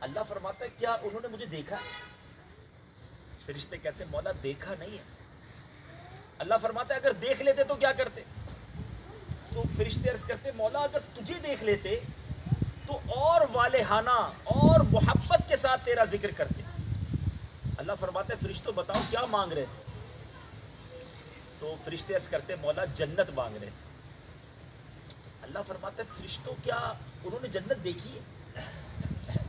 اللہ فرماتا ہے کیا انہوں نے مجھے دیکھا ہے؟ فرشتے کہتے ہیں مولا دیکھا نہیں ہے. اللہ فرماتا ہے اگر دیکھ لیتے تو کیا کرتے؟ تو فرشتے عرض کرتے مولا اگر تجھے دیکھ لیتے تو اور والہانہ اور محبت کے ساتھ تیرا ذکر کرتے. اللہ فرماتا ہے فرشتوں بتاؤ کیا مانگ رہے تھے؟ تو فرشتے عرض کرتے مولا جنت مانگ رہے تھے. اللہ فرماتا ہے فرشتوں کیا انہوں نے جنت دیکھی ہے؟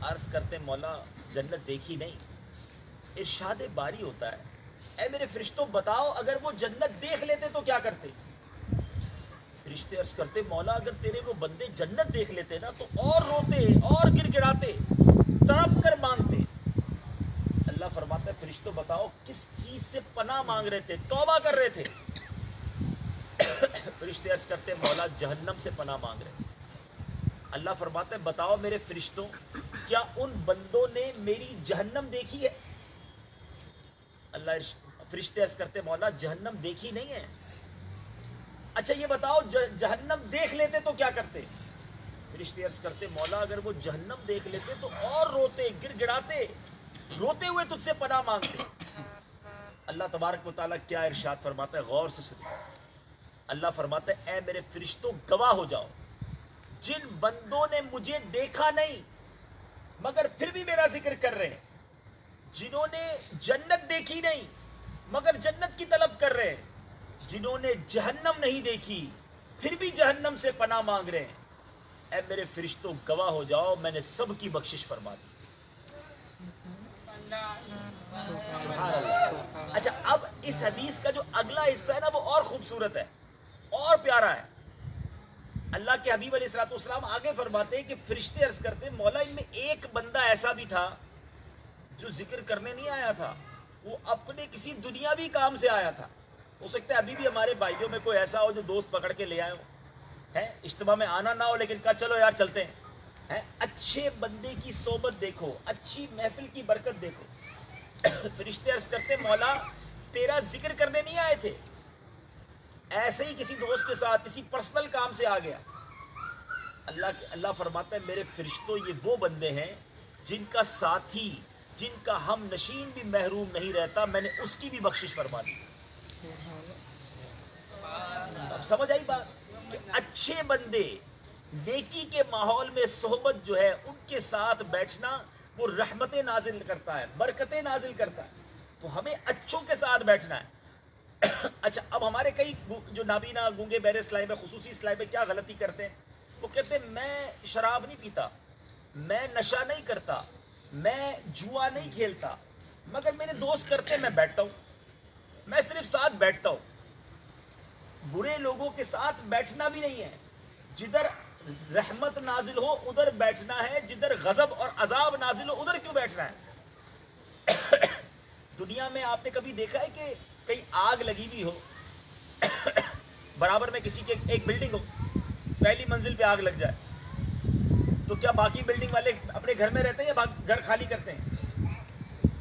عرض کرتے مولا جنت دیکھی نہیں. ارشاد باری ہوتا ہے اے میرے فرشتوں بتاؤ اگر وہ جنت دیکھ لیتے تو کیا کرتے؟ فرشتے عرض کرتے مولا اگر تیرے وہ بندے جنت دیکھ لیتے نا تو اور روتے اور گر گڑاتے تڑپ کر مانگتے. اللہ فرماتا ہے فرشتوں بتاؤ کس چیز سے پناہ مانگ رہے تھے، توبہ کر رہے تھے؟ فرشتے عرض کرتے مولا جہنم سے پناہ مانگ رہے. اللہ فرماتا ہے بتاؤ میرے فرشتوں کیا ان بندوں نے میری جہنم دیکھی ہے؟ فرشتے عرض کرتے مولا جہنم دیکھی نہیں ہے. اچھا یہ بتاؤ جہنم دیکھ لیتے تو کیا کرتے؟ فرشتے عرض کرتے مولا اگر وہ جہنم دیکھ لیتے تو اور روتے گر گڑاتے روتے ہوئے تجھ سے پناہ مانگتے. اللہ تبارک و تعالیٰ کیا ارشاد فرماتا ہے غور سے سنو. اللہ فرماتا ہے اے میرے فرشتوں گواہ ہو جاؤ جن بندوں نے مجھے دیکھا نہیں مگر پھر بھی میرا ذکر کر رہے ہیں، جنہوں نے جنت دیکھی نہیں مگر جنت کی طلب کر رہے ہیں، جنہوں نے جہنم نہیں دیکھی پھر بھی جہنم سے پناہ مانگ رہے ہیں، اے میرے فرشتوں گواہ ہو جاؤ میں نے سب کی بخشش فرما دی. سبحان اللہ. اچھا اب اس حدیث کا جو اگلا حصہ ہے نا وہ اور خوبصورت ہے اور پیارا ہے. اللہ کے حبیب علیہ الصلوۃ والسلام آگے فرماتے ہیں کہ فرشتے عرض کرتے ہیں مولا ان میں ایک بندہ ایسا بھی تھا جو ذکر کرنے نہیں آیا تھا، وہ اپنے کسی دنیاوی کام سے آیا تھا. ہو سکتا ہے ابھی بھی ہمارے بھائیوں میں کوئی ایسا ہو جو دوست پکڑ کے لے آئے ہو، ہے اجتماع میں آنا نہ ہو لیکن کہا چلو یار چلتے ہیں. اچھے بندے کی صحبت دیکھو، اچھی محفل کی برکت دیکھو. فرشتے عرض کرتے مولا تیرا ذکر کرنے نہیں آئے تھے، ایسے ہی کسی دوست کے ساتھ کسی پرسنل کام سے آ گیا. اللہ فرماتا ہے میرے فرشتوں یہ وہ بندے ہیں جن کا ساتھی جن کا ہم نشین بھی محروم نہیں رہتا، میں نے اس کی بھی بخشش فرما دی. اب سمجھ آئی بات کہ اچھے بندے نیکی کے ماحول میں صحبت جو ہے ان کے ساتھ بیٹھنا وہ رحمتیں نازل کرتا ہے، برکتیں نازل کرتا ہے. تو ہمیں اچھوں کے ساتھ بیٹھنا ہے. اچھا اب ہمارے کئی جو نابینا گونگے بہرے اسلائی میں خصوصی اسلائی میں کیا غلطی کرتے ہیں؟ وہ کہتے ہیں میں شراب نہیں پیتا، میں نشہ نہیں کرتا، میں جوا نہیں کھیلتا، مگر میرے دوست کرتے میں بیٹھتا ہوں، میں صرف ساتھ بیٹھتا ہوں. برے لوگوں کے ساتھ بیٹھنا بھی نہیں ہے. جدھر رحمت نازل ہو ادھر بیٹھنا ہے، جدھر غضب اور عذاب نازل ہو ادھر کیوں بیٹھنا ہے؟ دنیا میں آپ نے کبھی دیکھا ہے کہ کہیں آگ لگی ہوئی ہو، برابر میں کسی کے ایک بلڈنگ ہو، پہلی منزل پہ آگ لگ جائے تو کیا باقی بلڈنگ والے اپنے گھر میں رہتے ہیں یا گھر خالی کرتے ہیں؟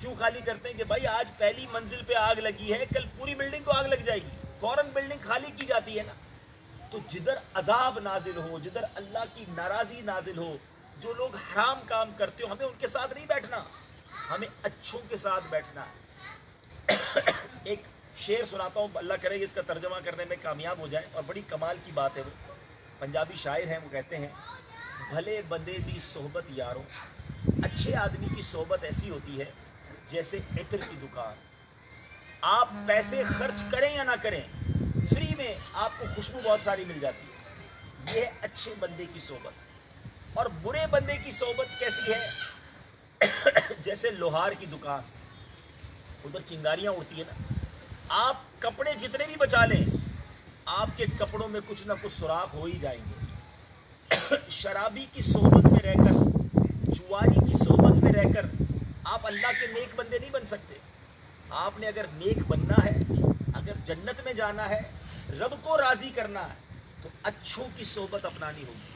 کیوں خالی کرتے ہیں کہ بھائی آج پہلی منزل پہ آگ لگی ہے، کل پوری بلڈنگ کو آگ لگ جائے گی، فوراً بلڈنگ خالی کی جاتی ہے نا. تو جدھر عذاب نازل ہو، جدھر اللہ کی ناراضی نازل ہو، جو لوگ حرام کام کرتے ہو، ہمیں ان کے ساتھ نہیں بیٹھنا، ہمیں اچھوں کے ساتھ بیٹھنا ہے. ایک شعر سناتا ہوں، اللہ کرے اس کا ترجمہ کرنے میں کامیاب ہو جائے، اور بڑی کمال کی بات ہے. وہ پنجابی شاعر ہیں، وہ کہتے ہیں بھلے بندے دی صحبت یاروں، اچھے آدمی کی صحبت ایسی ہوتی ہے جیسے عطر کی دکان. آپ پیسے خرچ کریں یا نہ کریں فری میں آپ کو خوشبو بہت ساری مل جاتی ہے. یہ ہے اچھے بندے کی صحبت. اور برے بندے کی صحبت کیسی ہے؟ جیسے لوہار کی دکان، ادھر چنگاریاں اڑتی ہے نا، آپ کپڑے جتنے بھی بچا لیں آپ کے کپڑوں میں کچھ نہ کچھ سوراخ ہو ہی جائیں گے. شرابی کی صحبت میں رہ کر، جواری کی صحبت میں رہ کر آپ اللہ کے نیک بندے نہیں بن سکتے. آپ نے اگر نیک بننا ہے، اگر جنت میں جانا ہے، رب کو راضی کرنا ہے تو اچھوں کی صحبت اپنانی ہوگی.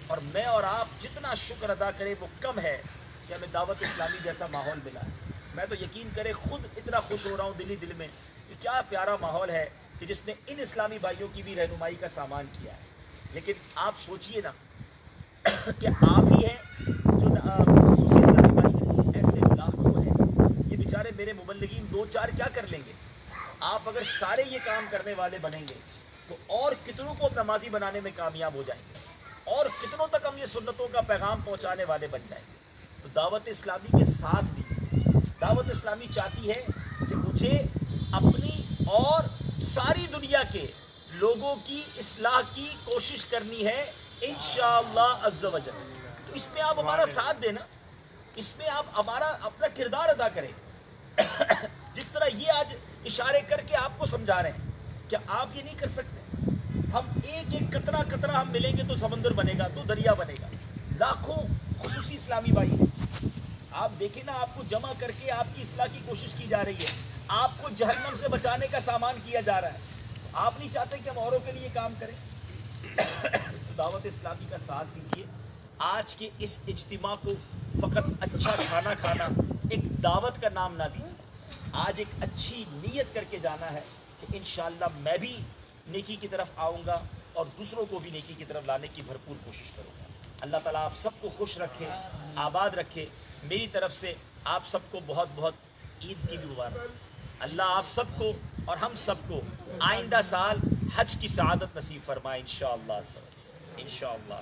اور میں اور آپ جتنا شکر ادا کریں وہ کم ہے کہ ہمیں دعوت اسلامی جیسا ماحول ملا ہے. میں تو یقین کرے خود اتنا خوش ہو رہا ہوں دل میں کہ کیا پیارا ماحول ہے کہ جس نے ان اسلامی بھائیوں کی بھی رہنمائی کا سامان کیا ہے. لیکن آپ سوچئے نا کہ آپ ہی ہیں جو خصوصی اسلامی میرے مبلغین دو چار کیا کر لیں گے. آپ اگر سارے یہ کام کرنے والے بنیں گے تو اور کتنوں کو نمازی بنانے میں کامیاب ہو جائیں گے, اور کتنوں تک ہم یہ سنتوں کا پیغام پہنچانے والے بن جائیں گے. تو دعوت اسلامی کے ساتھ دیجیے. دعوت اسلامی چاہتی ہے کہ مجھے اپنی اور ساری دنیا کے لوگوں کی اصلاح کی کوشش کرنی ہے انشاءاللہ عز و جل. تو اس میں آپ ہمارا ساتھ دینا, اس میں آپ ہمارا اپنا کردار ادا کریں. جس طرح یہ آج اشارے کر کے آپ کو سمجھا رہے ہیں کہ آپ یہ نہیں کر سکتے. ہم ایک ایک قطرہ قطرہ ہم ملیں گے تو سمندر بنے گا, تو دریا بنے گا. لاکھوں خصوصی اسلامی بھائی ہیں, آپ دیکھیں نا, آپ کو جمع کر کے آپ کی اصلاح کی کوشش کی جا رہی ہے, آپ کو جہنم سے بچانے کا سامان کیا جا رہا ہے. آپ نہیں چاہتے کہ ہم اوروں کے لیے کام کریں. دعوت اسلامی کا ساتھ دیجیے. آج کے اس اجتماع کو فقط اچھا کھانا کھانا ایک دعوت کا نام نہ دیجیے. آج ایک اچھی نیت کر کے جانا ہے کہ انشاءاللہ میں بھی نیکی کی طرف آؤں گا اور دوسروں کو بھی نیکی کی طرف لانے کی بھرپور کوشش کروں گا. اللہ تعالیٰ آپ سب کو خوش رکھے, آباد رکھے. میری طرف سے آپ سب کو بہت بہت عید کی بھی مبارک. اللہ آپ سب کو اور ہم سب کو آئندہ سال حج کی سعادت نصیب فرمائے انشاءاللہ. انشاءاللہ.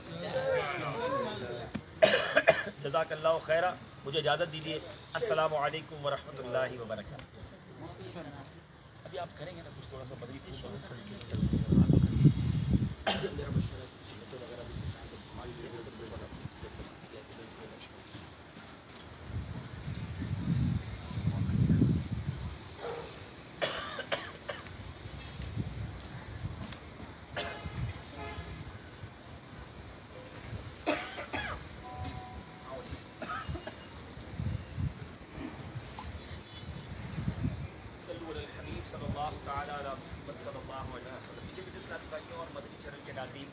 جزاک اللہ خیرہ. مجھے اجازت دیجیے. السلام علیکم ورحمۃ اللہ وبرکاتہ. ابھی آپ کریں گے نا کچھ تھوڑا سا بدری صلی اللہ تعالیٰ علیہ محمد صلی اللہ علیہ وسلم. پیچھے بھی اسلامی بھائیوں اور مدنی چینل کے ناظرین,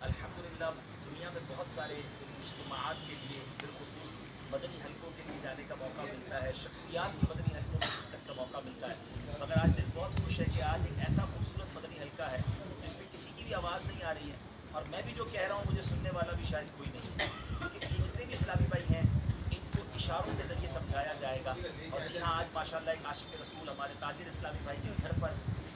الحمدللہ دنیا میں بہت سارے اجتماعات کے لیے بالخصوص مدنی حلقوں کے لیے جانے کا موقع ملتا ہے, شخصیات بھی مدنی حلقوں تک کا موقع ملتا ہے. مگر آج دل بہت خوش ہے کہ آج ایک ایسا خوبصورت مدنی حلقہ ہے جس میں کسی کی بھی آواز نہیں آ رہی ہے, اور میں بھی جو کہہ رہا ہوں مجھے سننے والا بھی شاید کوئی نہیں ہے, کیونکہ یہ جتنے بھی اسلامی بھائی ہیں ان کو اشاروں کے ذریعے سمجھایا جائے گا. اور جی ہاں, آج ماشاءاللہ ایک عاشق رسول ہمارے تاجر اسلامی بھائی کے گھر پر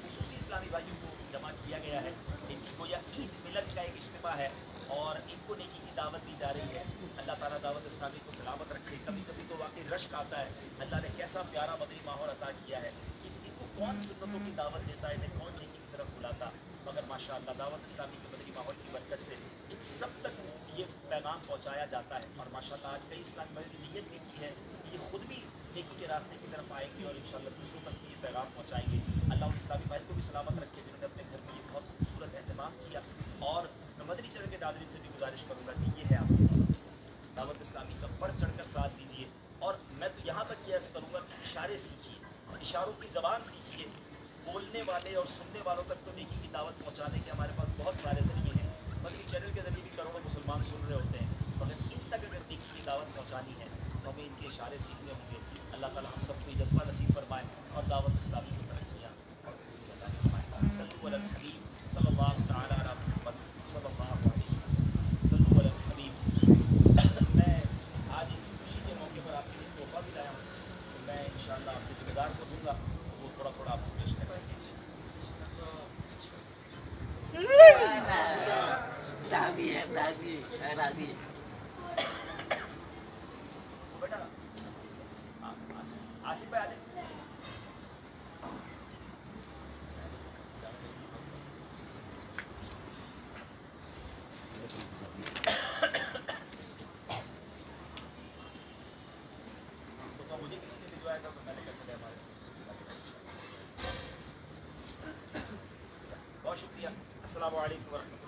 خصوصی اسلامی بھائیوں کو جمع کیا گیا ہے. ان کی گویا عید ملت کا ایک اجتماع ہے اور ان کو نیکی کی دعوت دی جا رہی ہے. اللہ تعالیٰ دعوت اسلامی کو سلامت رکھے. کبھی کبھی تو واقعی رشک آتا ہے, اللہ نے کیسا پیارا مدنی ماحول عطا کیا ہے کہ ان کو کون سنتوں کی دعوت دیتا ہے, انہیں کون نیکی کی طرف بلاتا. مگر ماشاءاللہ دعوت اسلامی کے مدنی ماحول کی برکت سے ان سب تک یہ پیغام پہنچایا جاتا ہے. اور ماشاءاللہ آج کئی اسلامی بھائی نے نیت بھی کی ہے کہ یہ خود بھی نیکی کے راستے کی طرف آئیں گے اور انشاءاللہ دوسروں تک بھی یہ پیغام پہنچائیں گے. اللہ ان اسلامی بھائی کو بھی سلامت رکھے جنہوں نے اپنے گھر میں یہ بہت خوبصورت اہتمام کیا. اور میں مدنی چینل کے ناظرین سے بھی گزارش کروں گا کہ یہ ہے آپ دعوت اسلامی کا بڑھ چڑھ کر ساتھ دیجیے. اور میں تو یہاں تک یہ عرض کروں گا کہ اشارے سیکھیے, اشاروں کی زبان سیکھیے. بولنے والے اور سننے والوں تک تو نیکی کی دعوت پہنچانے کے ہمارے پاس بہت سارے ذریعے ہیں. مدنی چینل کے ذریعے بھی کروڑوں مسلمان سن رہے ہوتے ہیں, مگر ان تک اگر نیکی کی دعوت پہنچانی ہے تو ہمیں ان کے اشارے سیکھنے ہوں گے. اللہ تعالیٰ ہم سب کو یہ جذبہ نصیب فرمائے اور دعوت اسلامی کو ترقیاں صلو علی الحبیب صلی اللہ تعالیٰ علی محمد صلی اللہ علیہ وسلم. صلو علی الحبیب. میں آج اس خوشی کے موقع پر آپ کے لیے تحفہ بھی لایا ہوں, تو میں انشاءاللہ آپ کے ذمہ دار کو دوں گا, وہ تھوڑا تھوڑا آپ کو پیش کریں گے. بیٹا آصف بھائی آ جائیں. مجھے کسی نے بھجوایا تھا تو میں نے کہا چلے ہمارے بہت شکریہ. السلام علیکم ورحمۃ اللہ.